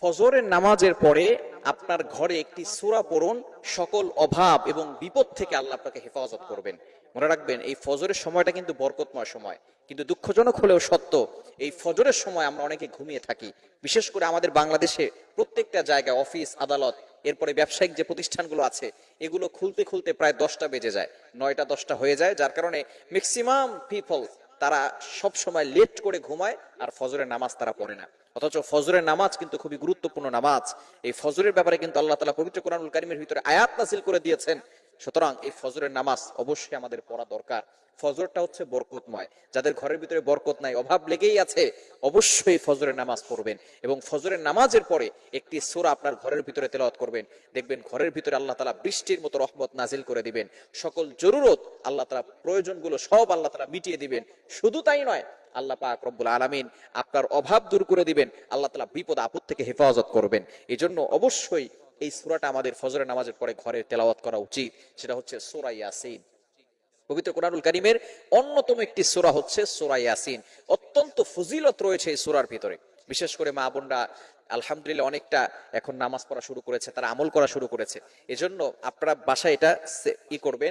ফজরের নামাজের পরে আপনার ঘরে একটি সূরা পড়ুন, সকল অভাব এবং বিপদ থেকে আল্লাহ আপনাকে হেফাজত করবেন। মনে রাখবেন, এই ফজরের সময়টা কিন্তু বরকতময় সময়, কিন্তু দুঃখজনক হলেও সত্য, এই ফজরের সময় আমরা অনেকে ঘুমিয়ে থাকি। বিশেষ করে আমাদের বাংলাদেশে প্রত্যেকটা জায়গায় অফিস আদালত, এরপরে ব্যবসায়িক যে প্রতিষ্ঠানগুলো আছে, এগুলো খুলতে খুলতে প্রায় 10টা বেজে যায়, 9টা 10টা হয়ে যায়, যার কারণে ম্যাক্সিমাম পিপল তারা সব সময় লেট করে ঘুমায় আর ফজরের নামাজ তারা পড়ে না। অথচ ফজরের নামাজ কিন্তু খুবই গুরুত্বপূর্ণ নামাজ। এই ফজরের ব্যাপারে কিন্তু আল্লাহ তাআলা পবিত্র কোরআনুল কারীমের ভিতরে আয়াত নাযিল করে দিয়েছেন। সুতরাং এই ফজরের নামাজ অবশ্যই আমাদের পড়া দরকার। ফজরটা হচ্ছে বরকতময়। যাদের ঘরের ভিতরে বরকত নাই, অভাব লেগেই আছে, অবশ্যই ফজরের নামাজ পড়বেন এবং ফজরের নামাজের পরে একটি সূরা আপনার ঘরের ভিতরে তেলাওয়াত করবেন। দেখবেন ঘরের ভিতরে আল্লাহ তাআলা বৃষ্টির মতো রহমত নাজিল করে দিবেন। সকল জরুরত আল্লাহ তাআলা, প্রয়োজনগুলো সব আল্লাহ তাআলা মিটিয়ে দিবেন। শুধু তাই নয়, আল্লাহ পাক রব্বুল আলামিন আপনার অভাব দূর করে দিবেন। আল্লাহ তাআলা বিপদ আপদ থেকে হেফাজত করবেন। এজন্য অবশ্যই এই সূরাটা আমাদের ফজরের নামাজের পরে ঘরে তেলাওয়াত করা উচিত। সেটা হচ্ছে সূরা ইয়াসিন। পবিত্র কোরআনুল কারীমের অন্যতম একটি সূরা হচ্ছে সূরা ইয়াসিন। অত্যন্ত ফজিলত রয়েছে এই সূরার ভিতরে। বিশেষ করে মা বোনরা আলহামদুলিল্লাহ অনেকটা এখন নামাজ পড়া শুরু করেছে, তারা আমল করা শুরু করেছে। এজন্য আপনারা বাসায় এটা করবেন।